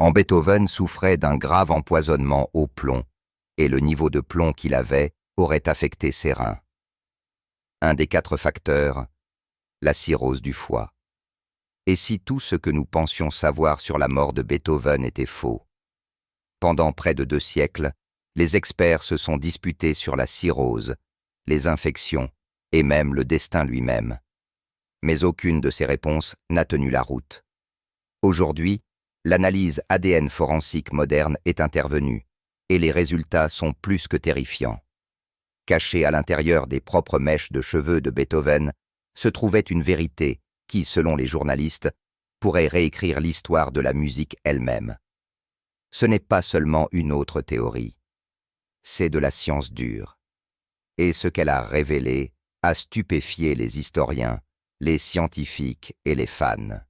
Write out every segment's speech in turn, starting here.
Beethoven souffrait d'un grave empoisonnement au plomb, et le niveau de plomb qu'il avait aurait affecté ses reins. Un des 4 facteurs, la cirrhose du foie. Et si tout ce que nous pensions savoir sur la mort de Beethoven était faux? Pendant près de 2 siècles, les experts se sont disputés sur la cirrhose, les infections et même le destin lui-même. Mais aucune de ces réponses n'a tenu la route. Aujourd'hui, l'analyse ADN forensique moderne est intervenue et les résultats sont plus que terrifiants. Cachée à l'intérieur des propres mèches de cheveux de Beethoven se trouvait une vérité qui, selon les journalistes, pourrait réécrire l'histoire de la musique elle-même. Ce n'est pas seulement une autre théorie, c'est de la science dure. Et ce qu'elle a révélé a stupéfié les historiens, les scientifiques et les fans.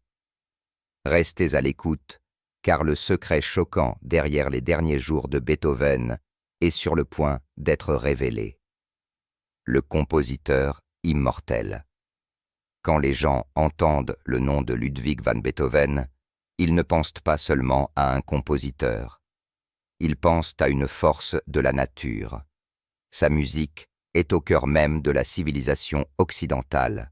Restez à l'écoute, car le secret choquant derrière les derniers jours de Beethoven est sur le point d'être révélé. Le compositeur immortel. Quand les gens entendent le nom de Ludwig van Beethoven, ils ne pensent pas seulement à un compositeur. Ils pensent à une force de la nature. Sa musique est au cœur même de la civilisation occidentale.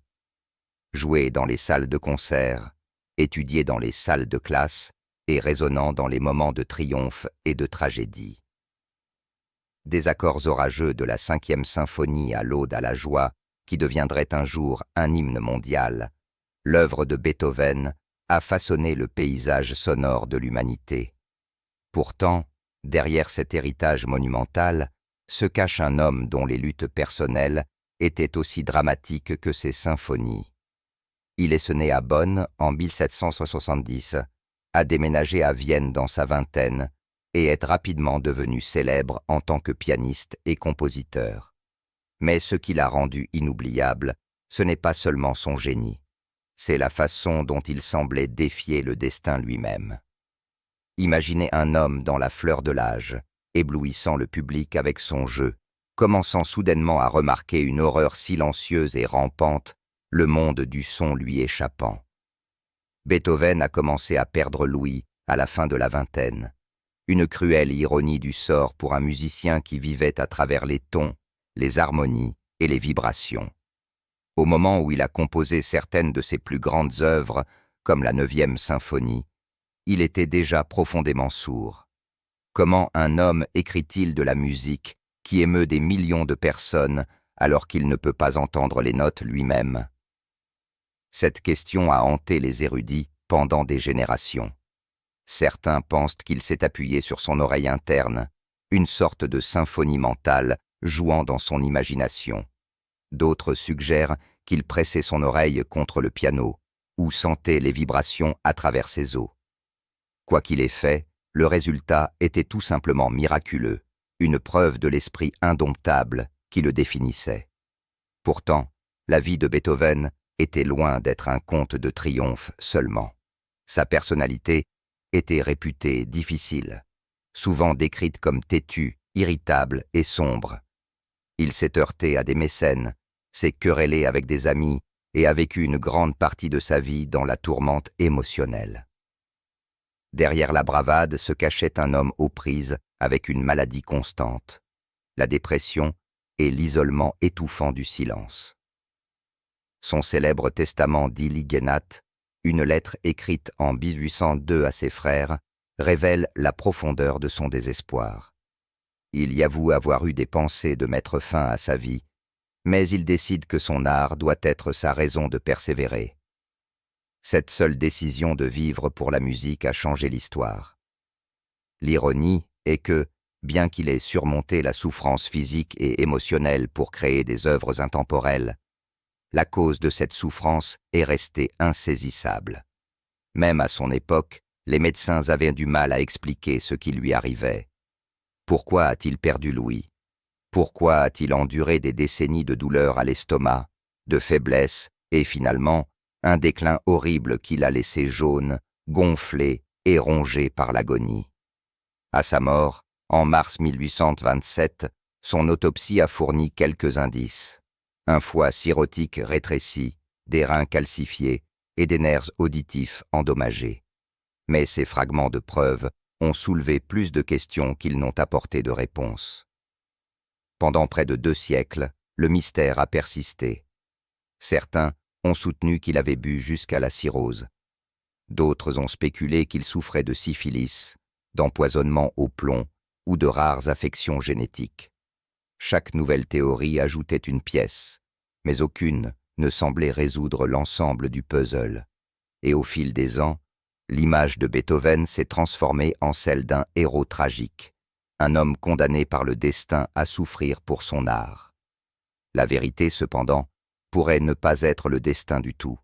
Jouée dans les salles de concert, étudiée dans les salles de classe et résonnant dans les moments de triomphe et de tragédie. Des accords orageux de la 5e symphonie à l'Aude à la joie, qui deviendrait un jour un hymne mondial, l'œuvre de Beethoven a façonné le paysage sonore de l'humanité. Pourtant, derrière cet héritage monumental, se cache un homme dont les luttes personnelles étaient aussi dramatiques que ses symphonies. Il est né à Bonn en 1770, a déménagé à Vienne dans sa vingtaine et est rapidement devenu célèbre en tant que pianiste et compositeur. Mais ce qui l'a rendu inoubliable, ce n'est pas seulement son génie, c'est la façon dont il semblait défier le destin lui-même. Imaginez un homme dans la fleur de l'âge, éblouissant le public avec son jeu, commençant soudainement à remarquer une horreur silencieuse et rampante, le monde du son lui échappant. Beethoven a commencé à perdre l'ouïe à la fin de la vingtaine, une cruelle ironie du sort pour un musicien qui vivait à travers les tons, les harmonies et les vibrations. Au moment où il a composé certaines de ses plus grandes œuvres, comme la 9e symphonie, il était déjà profondément sourd. Comment un homme écrit-il de la musique qui émeut des millions de personnes alors qu'il ne peut pas entendre les notes lui-même? Cette question a hanté les érudits pendant des générations. Certains pensent qu'il s'est appuyé sur son oreille interne, une sorte de symphonie mentale jouant dans son imagination. D'autres suggèrent qu'il pressait son oreille contre le piano ou sentait les vibrations à travers ses os. Quoi qu'il ait fait, le résultat était tout simplement miraculeux, une preuve de l'esprit indomptable qui le définissait. Pourtant, la vie de Beethoven était loin d'être un conte de triomphe seulement. Sa personnalité était réputée difficile, souvent décrite comme têtue, irritable et sombre. Il s'est heurté à des mécènes, s'est querellé avec des amis et a vécu une grande partie de sa vie dans la tourmente émotionnelle. Derrière la bravade se cachait un homme aux prises avec une maladie constante, la dépression et l'isolement étouffant du silence. Son célèbre testament d'Iligenat, une lettre écrite en 1802 à ses frères, révèle la profondeur de son désespoir. Il y avoue avoir eu des pensées de mettre fin à sa vie, mais il décide que son art doit être sa raison de persévérer. Cette seule décision de vivre pour la musique a changé l'histoire. L'ironie est que, bien qu'il ait surmonté la souffrance physique et émotionnelle pour créer des œuvres intemporelles, la cause de cette souffrance est restée insaisissable. Même à son époque, les médecins avaient du mal à expliquer ce qui lui arrivait. Pourquoi a-t-il perdu l'ouïe? Pourquoi a-t-il enduré des décennies de douleurs à l'estomac, de faiblesse et finalement un déclin horrible qui l'a laissé jaune, gonflé et rongé par l'agonie? À sa mort, en mars 1827, son autopsie a fourni quelques indices. Un foie cirrhotique rétréci, des reins calcifiés et des nerfs auditifs endommagés. Mais ces fragments de preuves ont soulevé plus de questions qu'ils n'ont apporté de réponses. Pendant près de 2 siècles, le mystère a persisté. Certains ont soutenu qu'il avait bu jusqu'à la cirrhose. D'autres ont spéculé qu'il souffrait de syphilis, d'empoisonnement au plomb ou de rares affections génétiques. Chaque nouvelle théorie ajoutait une pièce, mais aucune ne semblait résoudre l'ensemble du puzzle. Et au fil des ans, l'image de Beethoven s'est transformée en celle d'un héros tragique, un homme condamné par le destin à souffrir pour son art. La vérité, cependant, pourrait ne pas être le destin du tout.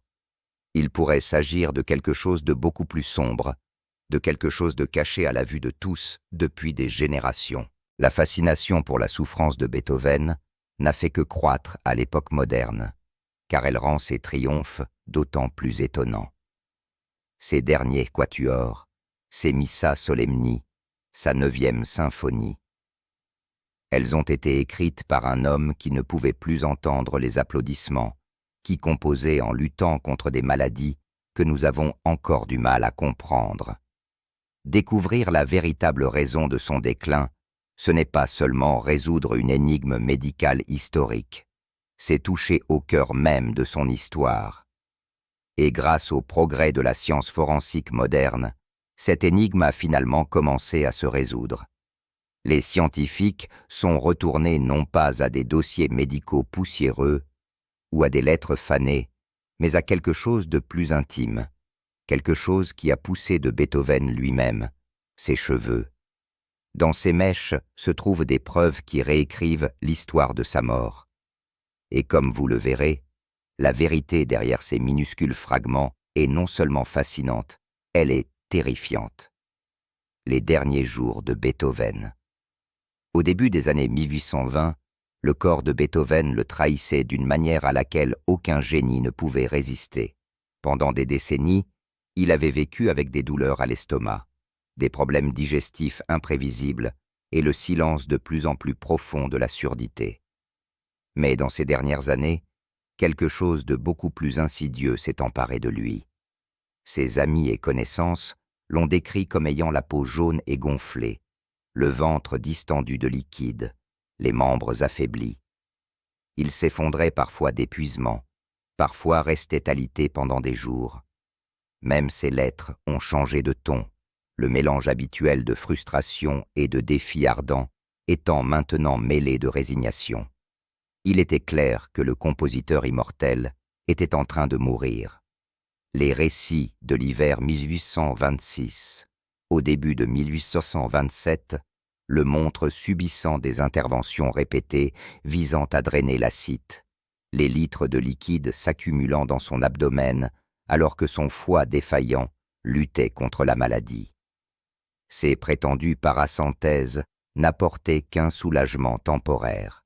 Il pourrait s'agir de quelque chose de beaucoup plus sombre, de quelque chose de caché à la vue de tous depuis des générations. La fascination pour la souffrance de Beethoven n'a fait que croître à l'époque moderne, car elle rend ses triomphes d'autant plus étonnants. Ses derniers quatuors, ses Missa Solemni, sa 9e symphonie. Elles ont été écrites par un homme qui ne pouvait plus entendre les applaudissements, qui composait en luttant contre des maladies que nous avons encore du mal à comprendre. Découvrir la véritable raison de son déclin, ce n'est pas seulement résoudre une énigme médicale historique, c'est toucher au cœur même de son histoire. Et grâce au progrès de la science forensique moderne, cette énigme a finalement commencé à se résoudre. Les scientifiques sont retournés non pas à des dossiers médicaux poussiéreux ou à des lettres fanées, mais à quelque chose de plus intime, quelque chose qui a poussé de Beethoven lui-même, ses cheveux. Dans ces mèches se trouvent des preuves qui réécrivent l'histoire de sa mort. Et comme vous le verrez, la vérité derrière ces minuscules fragments est non seulement fascinante, elle est terrifiante. Les derniers jours de Beethoven. Au début des années 1820, le corps de Beethoven le trahissait d'une manière à laquelle aucun génie ne pouvait résister. Pendant des décennies, il avait vécu avec des douleurs à l'estomac, des problèmes digestifs imprévisibles et le silence de plus en plus profond de la surdité. Mais dans ces dernières années, quelque chose de beaucoup plus insidieux s'est emparé de lui. Ses amis et connaissances l'ont décrit comme ayant la peau jaune et gonflée, le ventre distendu de liquide, les membres affaiblis. Il s'effondrait parfois d'épuisement, parfois restait alité pendant des jours. Même ses lettres ont changé de ton, le mélange habituel de frustration et de défi ardent étant maintenant mêlé de résignation. Il était clair que le compositeur immortel était en train de mourir. Les récits de l'hiver 1826, au début de 1827, le montrent subissant des interventions répétées visant à drainer l'acide, les litres de liquide s'accumulant dans son abdomen alors que son foie défaillant luttait contre la maladie. Ces prétendues paracenthèses n'apportaient qu'un soulagement temporaire.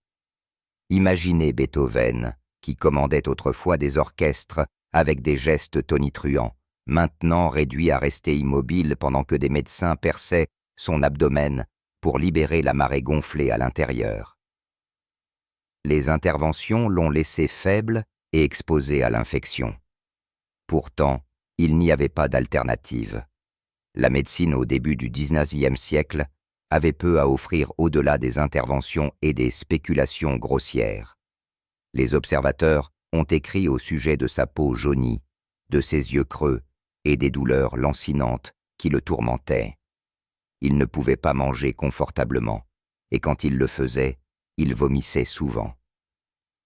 Imaginez Beethoven, qui commandait autrefois des orchestres avec des gestes tonitruants, maintenant réduit à rester immobile pendant que des médecins perçaient son abdomen pour libérer la marée gonflée à l'intérieur. Les interventions l'ont laissé faible et exposé à l'infection. Pourtant, il n'y avait pas d'alternative. La médecine au début du XIXe siècle avait peu à offrir au-delà des interventions et des spéculations grossières. Les observateurs ont écrit au sujet de sa peau jaunie, de ses yeux creux et des douleurs lancinantes qui le tourmentaient. Il ne pouvait pas manger confortablement, et quand il le faisait, il vomissait souvent.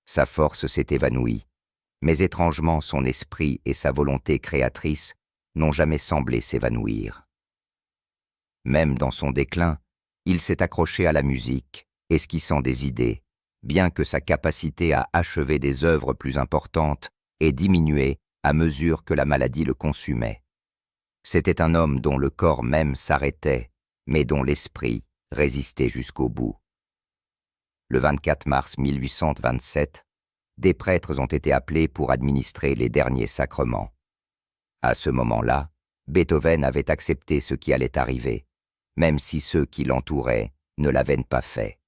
Sa force s'est évanouie, mais étrangement son esprit et sa volonté créatrice n'ont jamais semblé s'évanouir. Même dans son déclin, il s'est accroché à la musique, esquissant des idées, bien que sa capacité à achever des œuvres plus importantes ait diminué à mesure que la maladie le consumait. C'était un homme dont le corps même s'arrêtait, mais dont l'esprit résistait jusqu'au bout. Le 24 mars 1827, des prêtres ont été appelés pour administrer les derniers sacrements. À ce moment-là, Beethoven avait accepté ce qui allait arriver, même si ceux qui l'entouraient ne l'avaient pas fait.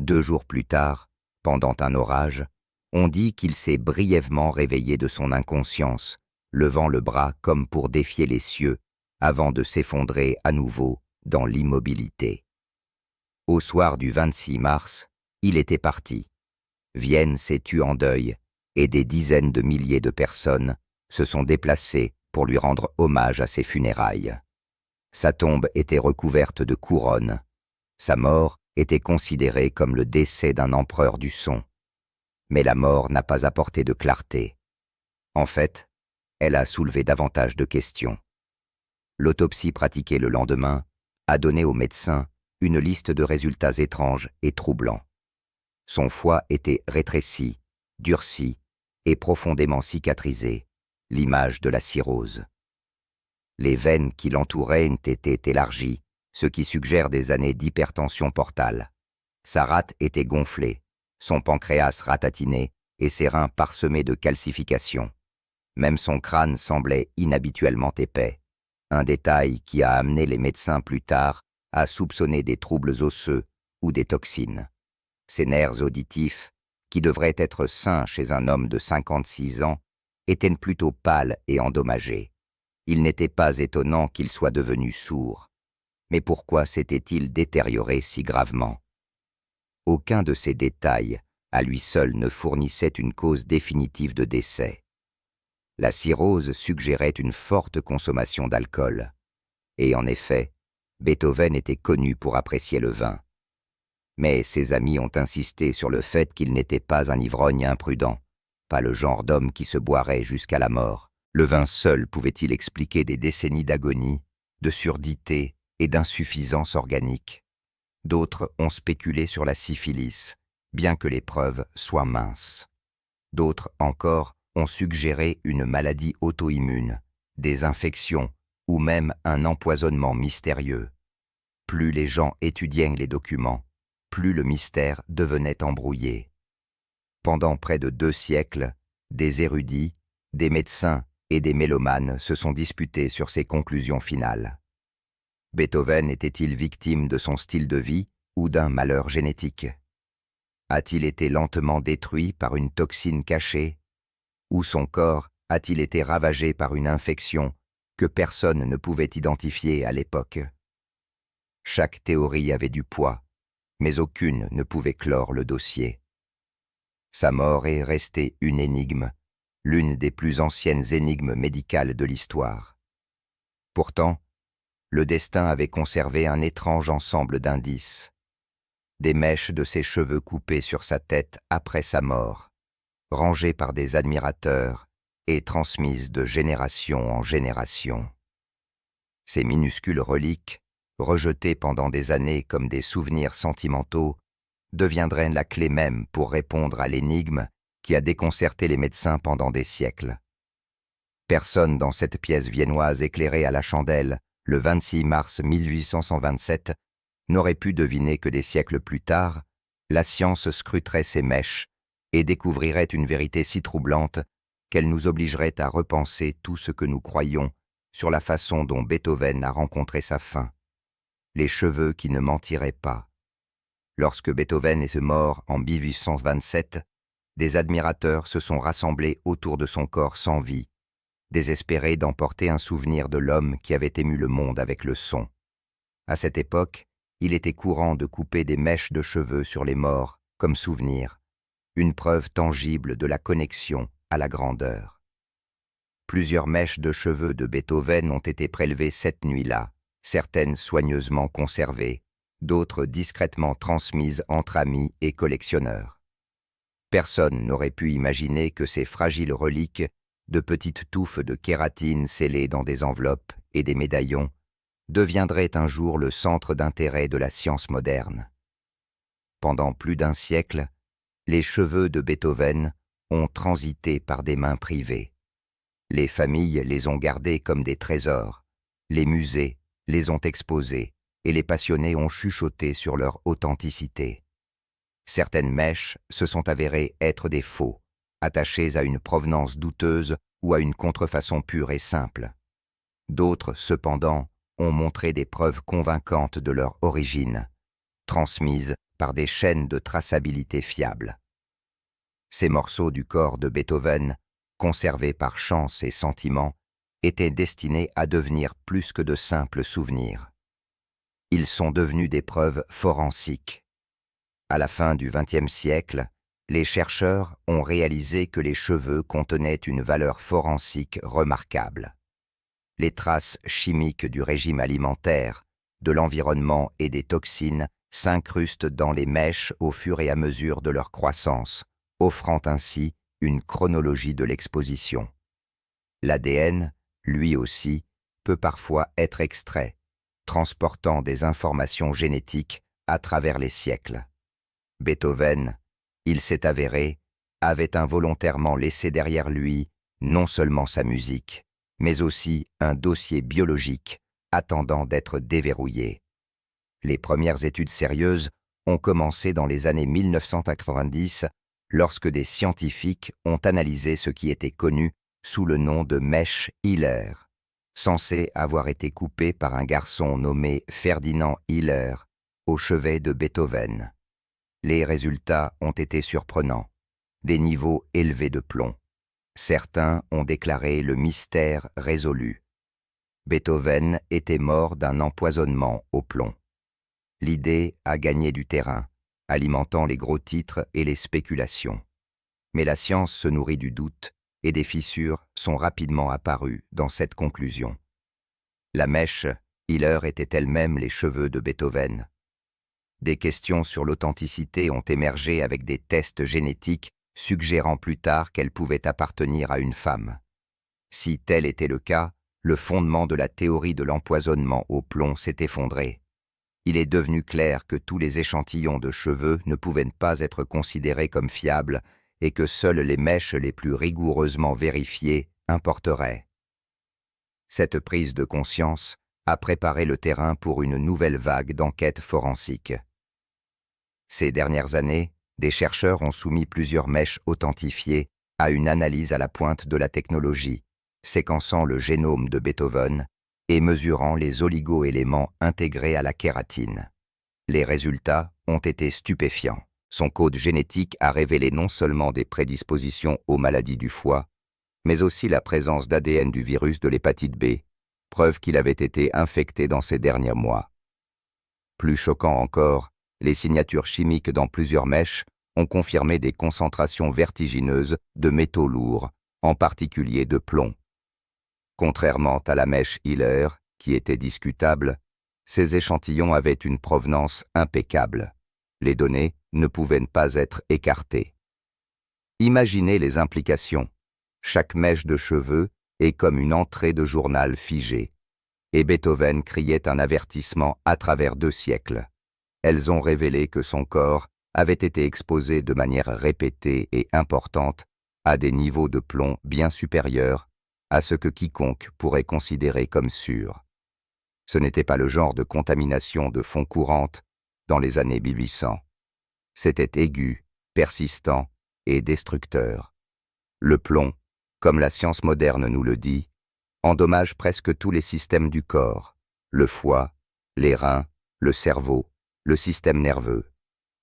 2 jours plus tard, pendant un orage, on dit qu'il s'est brièvement réveillé de son inconscience, levant le bras comme pour défier les cieux avant de s'effondrer à nouveau dans l'immobilité. Au soir du 26 mars, il était parti. Vienne s'est tue en deuil et des dizaines de milliers de personnes se sont déplacées pour lui rendre hommage à ses funérailles. Sa tombe était recouverte de couronnes. Sa mort était considérée comme le décès d'un empereur du son. Mais la mort n'a pas apporté de clarté. En fait, elle a soulevé davantage de questions. L'autopsie pratiquée le lendemain a donné aux médecins une liste de résultats étranges et troublants. Son foie était rétréci, durci et profondément cicatrisé, l'image de la cirrhose. Les veines qui l'entouraient ont été élargies, ce qui suggère des années d'hypertension portale. Sa rate était gonflée, son pancréas ratatiné et ses reins parsemés de calcifications. Même son crâne semblait inhabituellement épais, un détail qui a amené les médecins plus tard à soupçonner des troubles osseux ou des toxines. Ses nerfs auditifs, qui devraient être sains chez un homme de 56 ans, étaient plutôt pâles et endommagés. Il n'était pas étonnant qu'il soit devenu sourd. Mais pourquoi s'était-il détérioré si gravement? Aucun de ces détails, à lui seul, ne fournissait une cause définitive de décès. La cirrhose suggérait une forte consommation d'alcool. Et en effet, Beethoven était connu pour apprécier le vin. Mais ses amis ont insisté sur le fait qu'il n'était pas un ivrogne imprudent, pas le genre d'homme qui se boirait jusqu'à la mort. Le vin seul pouvait-il expliquer des décennies d'agonie, de surdité et d'insuffisance organique? D'autres ont spéculé sur la syphilis, bien que les preuves soient minces. D'autres encore ont suggéré une maladie auto-immune, des infections ou même un empoisonnement mystérieux. Plus les gens étudiaient les documents, plus le mystère devenait embrouillé. Pendant près de 2 siècles, des érudits, des médecins et des mélomanes se sont disputés sur ses conclusions finales. Beethoven était-il victime de son style de vie ou d'un malheur génétique? A-t-il été lentement détruit par une toxine cachée? Ou son corps a-t-il été ravagé par une infection que personne ne pouvait identifier à l'époque? Chaque théorie avait du poids, mais aucune ne pouvait clore le dossier. Sa mort est restée une énigme, l'une des plus anciennes énigmes médicales de l'histoire. Pourtant, le destin avait conservé un étrange ensemble d'indices. Des mèches de ses cheveux coupés sur sa tête après sa mort, rangées par des admirateurs et transmises de génération en génération. Ces minuscules reliques, rejetées pendant des années comme des souvenirs sentimentaux, deviendraient la clé même pour répondre à l'énigme qui a déconcerté les médecins pendant des siècles. Personne dans cette pièce viennoise éclairée à la chandelle, le 26 mars 1827, n'aurait pu deviner que des siècles plus tard, la science scruterait ces mèches et découvrirait une vérité si troublante qu'elle nous obligerait à repenser tout ce que nous croyons sur la façon dont Beethoven a rencontré sa fin. Les cheveux qui ne mentiraient pas. Lorsque Beethoven est mort en 1827, des admirateurs se sont rassemblés autour de son corps sans vie, désespérés d'emporter un souvenir de l'homme qui avait ému le monde avec le son. À cette époque, il était courant de couper des mèches de cheveux sur les morts comme souvenir, une preuve tangible de la connexion à la grandeur. Plusieurs mèches de cheveux de Beethoven ont été prélevées cette nuit-là, certaines soigneusement conservées, d'autres discrètement transmises entre amis et collectionneurs. Personne n'aurait pu imaginer que ces fragiles reliques, de petites touffes de kératine scellées dans des enveloppes et des médaillons, deviendraient un jour le centre d'intérêt de la science moderne. Pendant plus d'1 siècle, les cheveux de Beethoven ont transité par des mains privées. Les familles les ont gardés comme des trésors, les musées les ont exposés et les passionnés ont chuchoté sur leur authenticité. Certaines mèches se sont avérées être des faux, attachés à une provenance douteuse ou à une contrefaçon pure et simple. D'autres, cependant, ont montré des preuves convaincantes de leur origine, transmises par des chaînes de traçabilité fiables. Ces morceaux du corps de Beethoven, conservés par chance et sentiment, étaient destinés à devenir plus que de simples souvenirs. Ils sont devenus des preuves forensiques. À la fin du XXe siècle, les chercheurs ont réalisé que les cheveux contenaient une valeur forensique remarquable. Les traces chimiques du régime alimentaire, de l'environnement et des toxines s'incrustent dans les mèches au fur et à mesure de leur croissance, offrant ainsi une chronologie de l'exposition. L'ADN, lui aussi, peut parfois être extrait, transportant des informations génétiques à travers les siècles. Beethoven, il s'est avéré, avait involontairement laissé derrière lui non seulement sa musique, mais aussi un dossier biologique attendant d'être déverrouillé. Les premières études sérieuses ont commencé dans les années 1990 lorsque des scientifiques ont analysé ce qui était connu sous le nom de mèche Hiller, censée avoir été coupée par un garçon nommé Ferdinand Hiller au chevet de Beethoven. Les résultats ont été surprenants, des niveaux élevés de plomb. Certains ont déclaré le mystère résolu. Beethoven était mort d'un empoisonnement au plomb. L'idée a gagné du terrain, alimentant les gros titres et les spéculations. Mais la science se nourrit du doute et des fissures sont rapidement apparues dans cette conclusion. La mèche Hiller était elle-même les cheveux de Beethoven. Des questions sur l'authenticité ont émergé avec des tests génétiques suggérant plus tard qu'elle pouvait appartenir à une femme. Si tel était le cas, le fondement de la théorie de l'empoisonnement au plomb s'est effondré. Il est devenu clair que tous les échantillons de cheveux ne pouvaient pas être considérés comme fiables et que seules les mèches les plus rigoureusement vérifiées importeraient. Cette prise de conscience a préparé le terrain pour une nouvelle vague d'enquêtes forensiques. Ces dernières années, des chercheurs ont soumis plusieurs mèches authentifiées à une analyse à la pointe de la technologie, séquençant le génome de Beethoven et mesurant les oligo-éléments intégrés à la kératine. Les résultats ont été stupéfiants. Son code génétique a révélé non seulement des prédispositions aux maladies du foie, mais aussi la présence d'ADN du virus de l'hépatite B, preuve qu'il avait été infecté dans ces derniers mois. Plus choquant encore, les signatures chimiques dans plusieurs mèches ont confirmé des concentrations vertigineuses de métaux lourds, en particulier de plomb. Contrairement à la mèche Hiller, qui était discutable, ces échantillons avaient une provenance impeccable. Les données ne pouvaient pas être écartées. Imaginez les implications. Chaque mèche de cheveux est comme une entrée de journal figée. Et Beethoven criait un avertissement à travers 2 siècles. Elles ont révélé que son corps avait été exposé de manière répétée et importante à des niveaux de plomb bien supérieurs à ce que quiconque pourrait considérer comme sûr. Ce n'était pas le genre de contamination de fond courante dans les années 1800. C'était aigu, persistant et destructeur. Le plomb, comme la science moderne nous le dit, endommage presque tous les systèmes du corps, le foie, les reins, le cerveau, le système nerveux.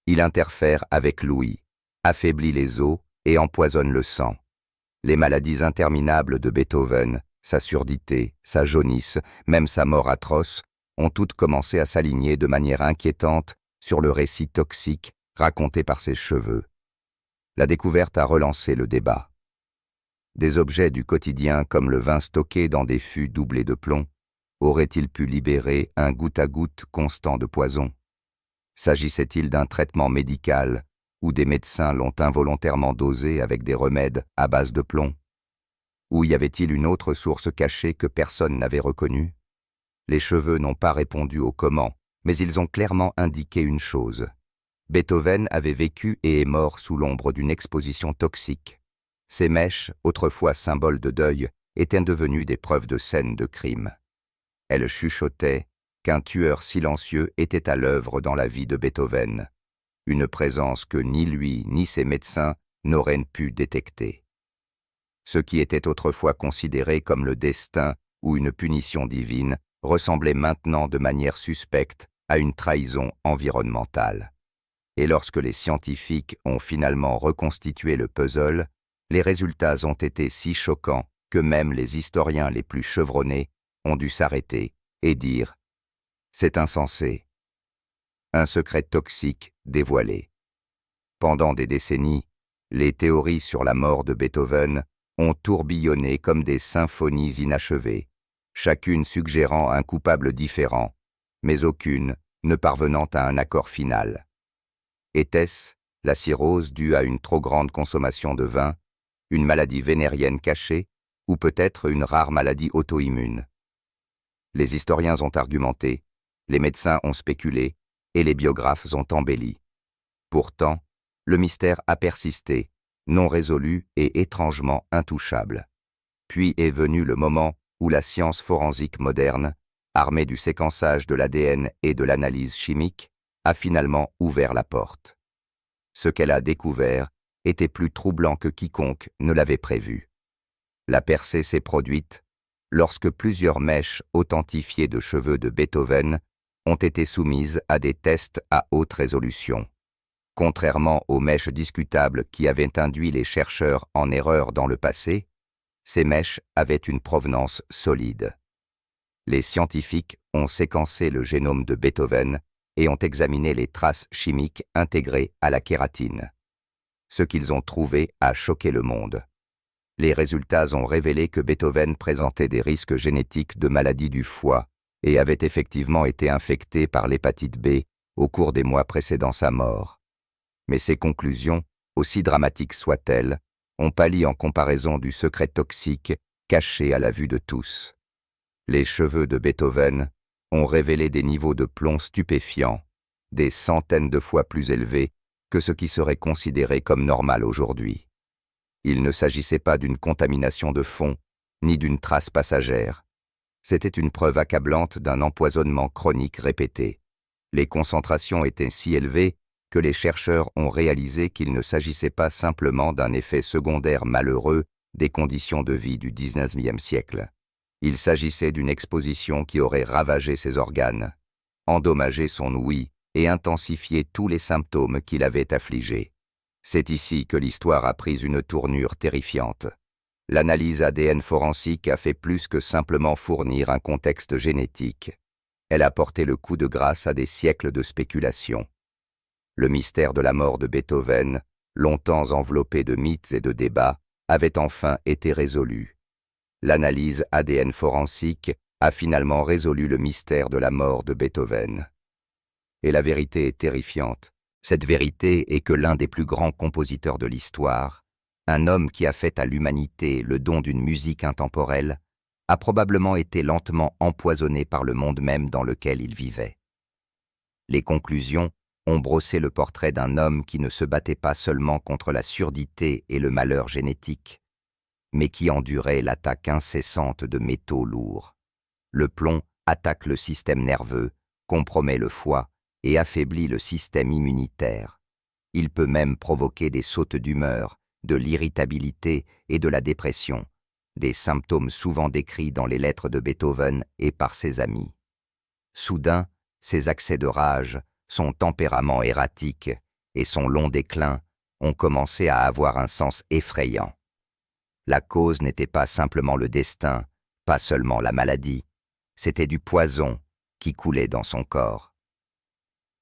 Il interfère avec l'ouïe, affaiblit les os et empoisonne le sang. Les maladies interminables de Beethoven, sa surdité, sa jaunisse, même sa mort atroce, ont toutes commencé à s'aligner de manière inquiétante sur le récit toxique raconté par ses cheveux. La découverte a relancé le débat. Des objets du quotidien comme le vin stocké dans des fûts doublés de plomb auraient-ils pu libérer un goutte-à-goutte constant de poison? S'agissait-il d'un traitement médical où des médecins l'ont involontairement dosé avec des remèdes à base de plomb? Ou y avait-il une autre source cachée que personne n'avait reconnue? Les cheveux n'ont pas répondu au comment, mais ils ont clairement indiqué une chose. Beethoven avait vécu et est mort sous l'ombre d'une exposition toxique. Ces mèches, autrefois symboles de deuil, étaient devenues des preuves de scènes de crime. Elles chuchotaient qu'un tueur silencieux était à l'œuvre dans la vie de Beethoven, une présence que ni lui ni ses médecins n'auraient pu détecter. Ce qui était autrefois considéré comme le destin ou une punition divine ressemblait maintenant de manière suspecte à une trahison environnementale. Et lorsque les scientifiques ont finalement reconstitué le puzzle, les résultats ont été si choquants que même les historiens les plus chevronnés ont dû s'arrêter et dire « C'est insensé ». Un secret toxique dévoilé. Pendant des décennies, les théories sur la mort de Beethoven ont tourbillonné comme des symphonies inachevées, chacune suggérant un coupable différent, mais aucune ne parvenant à un accord final. Était-ce la cirrhose due à une trop grande consommation de vin, une maladie vénérienne cachée, ou peut-être une rare maladie auto-immune? Les historiens ont argumenté, les médecins ont spéculé, et les biographes ont embelli. Pourtant, le mystère a persisté, non résolu et étrangement intouchable. Puis est venu le moment où la science forensique moderne, armée du séquençage de l'ADN et de l'analyse chimique, a finalement ouvert la porte. Ce qu'elle a découvert était plus troublant que quiconque ne l'avait prévu. La percée s'est produite lorsque plusieurs mèches authentifiées de cheveux de Beethoven ont été soumises à des tests à haute résolution. Contrairement aux mèches discutables qui avaient induit les chercheurs en erreur dans le passé, ces mèches avaient une provenance solide. Les scientifiques ont séquencé le génome de Beethoven et ont examiné les traces chimiques intégrées à la kératine. Ce qu'ils ont trouvé a choqué le monde. Les résultats ont révélé que Beethoven présentait des risques génétiques de maladies du foie et avait effectivement été infecté par l'hépatite B au cours des mois précédant sa mort. Mais ces conclusions, aussi dramatiques soient-elles, ont pâli en comparaison du secret toxique caché à la vue de tous. Les cheveux de Beethoven ont révélé des niveaux de plomb stupéfiants, des centaines de fois plus élevés que ce qui serait considéré comme normal aujourd'hui. Il ne s'agissait pas d'une contamination de fond, ni d'une trace passagère. C'était une preuve accablante d'un empoisonnement chronique répété. Les concentrations étaient si élevées que les chercheurs ont réalisé qu'il ne s'agissait pas simplement d'un effet secondaire malheureux des conditions de vie du XIXe siècle. Il s'agissait d'une exposition qui aurait ravagé ses organes, endommagé son ouïe et intensifié tous les symptômes qui l'avaient affligé. C'est ici que l'histoire a pris une tournure terrifiante. L'analyse ADN forensique a fait plus que simplement fournir un contexte génétique. Elle a porté le coup de grâce à des siècles de spéculation. Le mystère de la mort de Beethoven, longtemps enveloppé de mythes et de débats, avait enfin été résolu. L'analyse ADN forensique a finalement résolu le mystère de la mort de Beethoven. Et la vérité est terrifiante. Cette vérité est que l'un des plus grands compositeurs de l'histoire, un homme qui a fait à l'humanité le don d'une musique intemporelle, a probablement été lentement empoisonné par le monde même dans lequel il vivait. Les conclusions ont brossé le portrait d'un homme qui ne se battait pas seulement contre la surdité et le malheur génétique, mais qui endurait l'attaque incessante de métaux lourds. Le plomb attaque le système nerveux, compromet le foie et affaiblit le système immunitaire. Il peut même provoquer des sautes d'humeur, de l'irritabilité et de la dépression, des symptômes souvent décrits dans les lettres de Beethoven et par ses amis. Soudain, ses accès de rage, son tempérament erratique et son long déclin ont commencé à avoir un sens effrayant. La cause n'était pas simplement le destin, pas seulement la maladie, c'était du poison qui coulait dans son corps.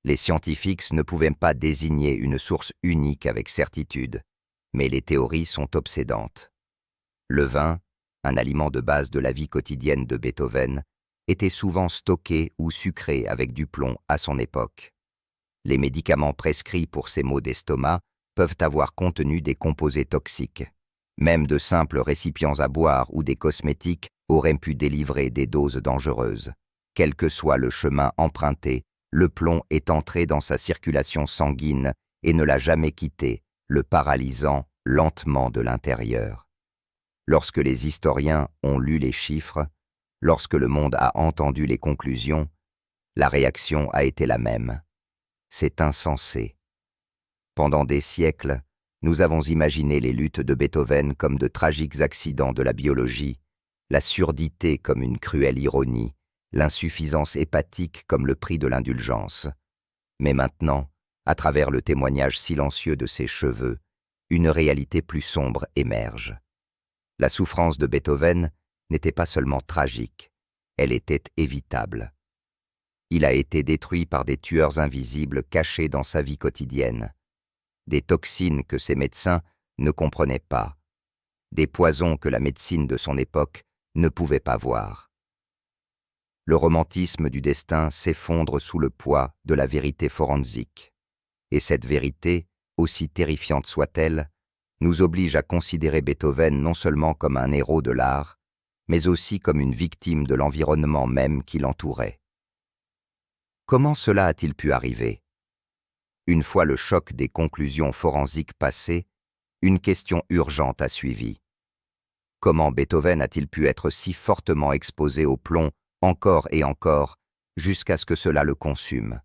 Les scientifiques ne pouvaient pas désigner une source unique avec certitude, mais les théories sont obsédantes. Le vin, un aliment de base de la vie quotidienne de Beethoven, était souvent stocké ou sucré avec du plomb à son époque. Les médicaments prescrits pour ces maux d'estomac peuvent avoir contenu des composés toxiques. Même de simples récipients à boire ou des cosmétiques auraient pu délivrer des doses dangereuses. Quel que soit le chemin emprunté, le plomb est entré dans sa circulation sanguine et ne l'a jamais quitté, le paralysant lentement de l'intérieur. Lorsque les historiens ont lu les chiffres, lorsque le monde a entendu les conclusions, la réaction a été la même. C'est insensé. Pendant des siècles, nous avons imaginé les luttes de Beethoven comme de tragiques accidents de la biologie, la surdité comme une cruelle ironie, l'insuffisance hépatique comme le prix de l'indulgence. Mais maintenant, à travers le témoignage silencieux de ses cheveux, une réalité plus sombre émerge. La souffrance de Beethoven n'était pas seulement tragique, elle était évitable. Il a été détruit par des tueurs invisibles cachés dans sa vie quotidienne, des toxines que ses médecins ne comprenaient pas, des poisons que la médecine de son époque ne pouvait pas voir. Le romantisme du destin s'effondre sous le poids de la vérité forensique, et cette vérité, aussi terrifiante soit-elle, nous oblige à considérer Beethoven non seulement comme un héros de l'art, mais aussi comme une victime de l'environnement même qui l'entourait. Comment cela a-t-il pu arriver? Une fois le choc des conclusions forensiques passé, une question urgente a suivi. Comment Beethoven a-t-il pu être si fortement exposé au plomb encore et encore, jusqu'à ce que cela le consume?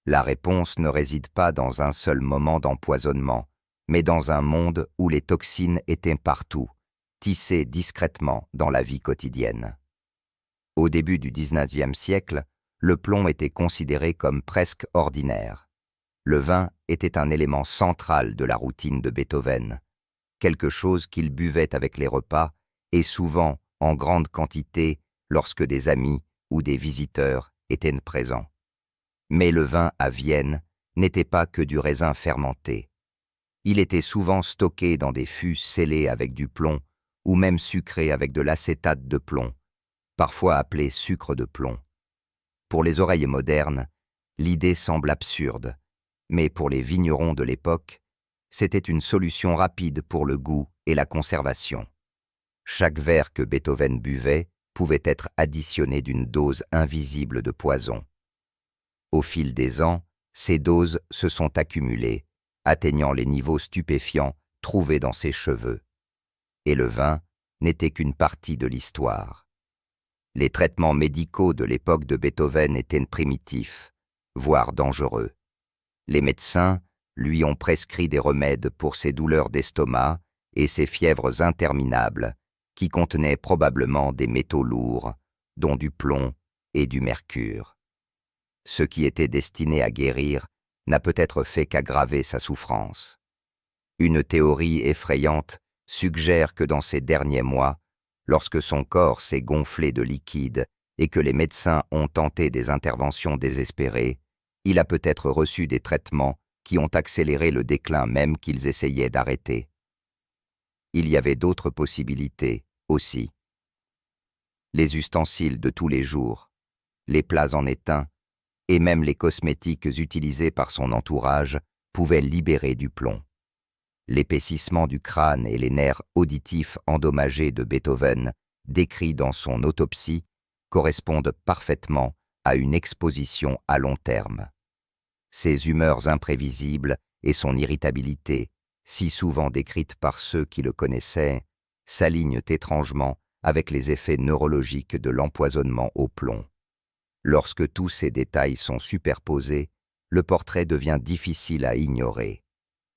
La réponse ne réside pas dans un seul moment d'empoisonnement, mais dans un monde où les toxines étaient partout, tissées discrètement dans la vie quotidienne. Au début du XIXe siècle, le plomb était considéré comme presque ordinaire. Le vin était un élément central de la routine de Beethoven, quelque chose qu'il buvait avec les repas et souvent en grande quantité lorsque des amis ou des visiteurs étaient présents. Mais le vin à Vienne n'était pas que du raisin fermenté. Il était souvent stocké dans des fûts scellés avec du plomb ou même sucré avec de l'acétate de plomb, parfois appelé sucre de plomb. Pour les oreilles modernes, l'idée semble absurde, mais pour les vignerons de l'époque, c'était une solution rapide pour le goût et la conservation. Chaque verre que Beethoven buvait pouvait être additionné d'une dose invisible de poison. Au fil des ans, ces doses se sont accumulées, atteignant les niveaux stupéfiants trouvés dans ses cheveux. Et le vin n'était qu'une partie de l'histoire. Les traitements médicaux de l'époque de Beethoven étaient primitifs, voire dangereux. Les médecins lui ont prescrit des remèdes pour ses douleurs d'estomac et ses fièvres interminables, qui contenaient probablement des métaux lourds, dont du plomb et du mercure. Ce qui était destiné à guérir n'a peut-être fait qu'aggraver sa souffrance. Une théorie effrayante suggère que dans ces derniers mois, lorsque son corps s'est gonflé de liquide et que les médecins ont tenté des interventions désespérées, il a peut-être reçu des traitements qui ont accéléré le déclin même qu'ils essayaient d'arrêter. Il y avait d'autres possibilités aussi. Les ustensiles de tous les jours, les plats en étain et même les cosmétiques utilisés par son entourage pouvaient libérer du plomb. L'épaississement du crâne et les nerfs auditifs endommagés de Beethoven, décrits dans son autopsie, correspondent parfaitement à une exposition à long terme. Ses humeurs imprévisibles et son irritabilité, si souvent décrites par ceux qui le connaissaient, s'alignent étrangement avec les effets neurologiques de l'empoisonnement au plomb. Lorsque tous ces détails sont superposés, le portrait devient difficile à ignorer.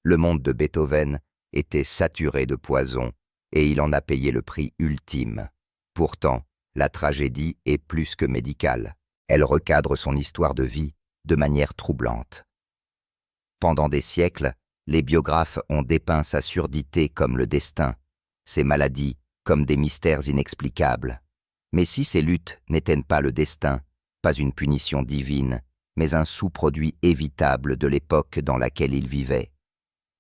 Le monde de Beethoven était saturé de poison et il en a payé le prix ultime. Pourtant, la tragédie est plus que médicale. Elle recadre son histoire de vie de manière troublante. Pendant des siècles, les biographes ont dépeint sa surdité comme le destin, ses maladies comme des mystères inexplicables. Mais si ces luttes n'étaient pas le destin, pas une punition divine, mais un sous-produit évitable de l'époque dans laquelle il vivait,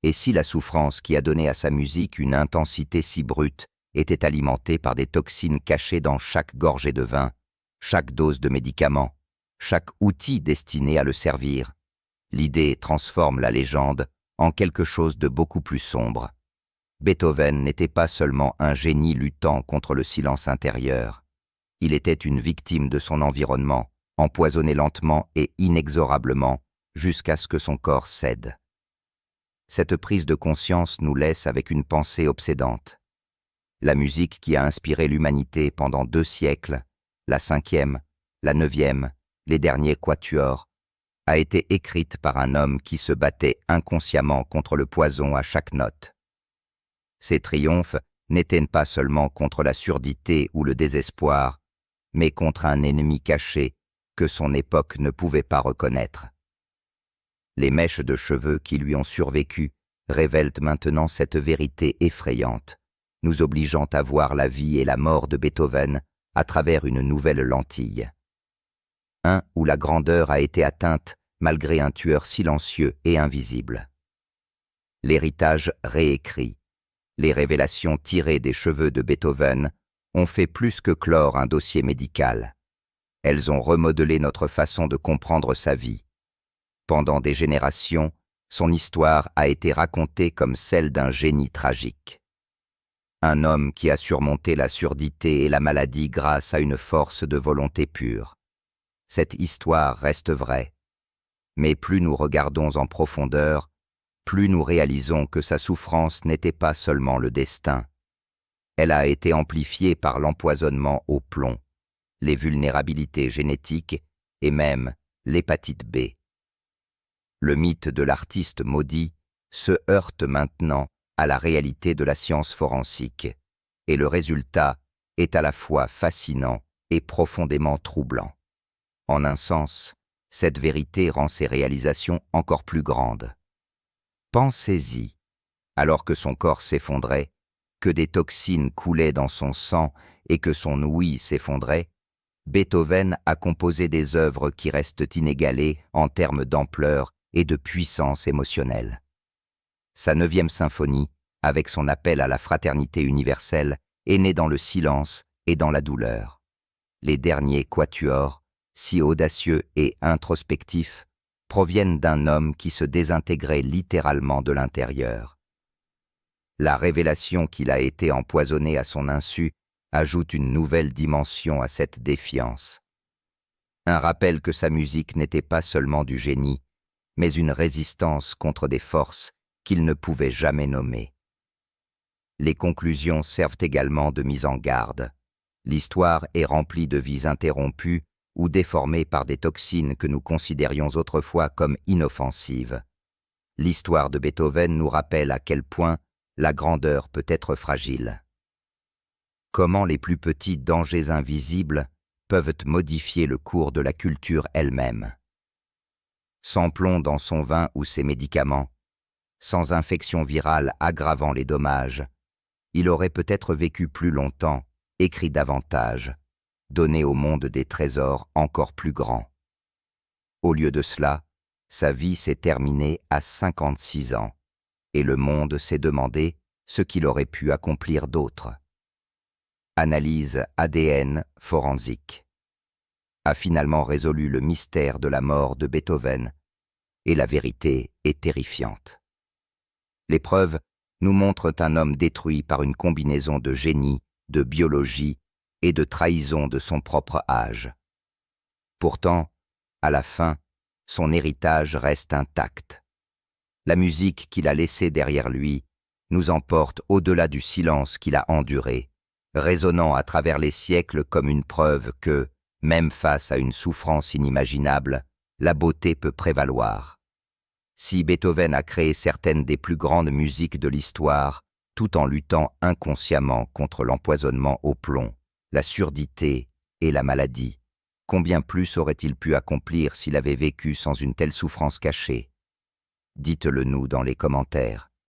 et si la souffrance qui a donné à sa musique une intensité si brute était alimentée par des toxines cachées dans chaque gorgée de vin, chaque dose de médicament, chaque outil destiné à le servir, l'idée transforme la légende en quelque chose de beaucoup plus sombre. Beethoven n'était pas seulement un génie luttant contre le silence intérieur. Il était une victime de son environnement, empoisonné lentement et inexorablement jusqu'à ce que son corps cède. Cette prise de conscience nous laisse avec une pensée obsédante. La musique qui a inspiré l'humanité pendant 2 siècles, la 5e, la 9e, les derniers quatuors, a été écrite par un homme qui se battait inconsciemment contre le poison à chaque note. Ses triomphes n'étaient pas seulement contre la surdité ou le désespoir, mais contre un ennemi caché que son époque ne pouvait pas reconnaître. Les mèches de cheveux qui lui ont survécu révèlent maintenant cette vérité effrayante. nous obligeant à voir la vie et la mort de Beethoven à travers une nouvelle lentille. Un où la grandeur a été atteinte malgré un tueur silencieux et invisible. L'héritage réécrit, les révélations tirées des cheveux de Beethoven ont fait plus que clore un dossier médical. Elles ont remodelé notre façon de comprendre sa vie. Pendant des générations, son histoire a été racontée comme celle d'un génie tragique. Un homme qui a surmonté la surdité et la maladie grâce à une force de volonté pure. Cette histoire reste vraie. Mais plus nous regardons en profondeur, plus nous réalisons que sa souffrance n'était pas seulement le destin. Elle a été amplifiée par l'empoisonnement au plomb, les vulnérabilités génétiques et même l'hépatite B. Le mythe de l'artiste maudit se heurte maintenant à la réalité de la science forensique, et le résultat est à la fois fascinant et profondément troublant. En un sens, cette vérité rend ses réalisations encore plus grandes. Pensez-y, alors que son corps s'effondrait, que des toxines coulaient dans son sang et que son ouïe s'effondrait, Beethoven a composé des œuvres qui restent inégalées en termes d'ampleur et de puissance émotionnelle. Sa 9e symphonie, avec son appel à la fraternité universelle, est née dans le silence et dans la douleur. Les derniers quatuors, si audacieux et introspectifs, proviennent d'un homme qui se désintégrait littéralement de l'intérieur. La révélation qu'il a été empoisonné à son insu ajoute une nouvelle dimension à cette défiance. Un rappel que sa musique n'était pas seulement du génie, mais une résistance contre des forces qu'il ne pouvait jamais nommer. Les conclusions servent également de mise en garde. L'histoire est remplie de vies interrompues ou déformées par des toxines que nous considérions autrefois comme inoffensives. L'histoire de Beethoven nous rappelle à quel point la grandeur peut être fragile. Comment les plus petits dangers invisibles peuvent modifier le cours de la culture elle-même. Sans plomb dans son vin ou ses médicaments, sans infection virale aggravant les dommages, il aurait peut-être vécu plus longtemps, écrit davantage, donné au monde des trésors encore plus grands. Au lieu de cela, sa vie s'est terminée à 56 ans, et le monde s'est demandé ce qu'il aurait pu accomplir d'autre. Analyse ADN forensique a finalement résolu le mystère de la mort de Beethoven, et la vérité est terrifiante. Les preuves nous montrent un homme détruit par une combinaison de génie, de biologie et de trahison de son propre âge. Pourtant, à la fin, son héritage reste intact. La musique qu'il a laissée derrière lui nous emporte au-delà du silence qu'il a enduré, résonnant à travers les siècles comme une preuve que, même face à une souffrance inimaginable, la beauté peut prévaloir. Si Beethoven a créé certaines des plus grandes musiques de l'histoire, tout en luttant inconsciemment contre l'empoisonnement au plomb, la surdité et la maladie, combien plus aurait-il pu accomplir s'il avait vécu sans une telle souffrance cachée? Dites-le nous dans les commentaires.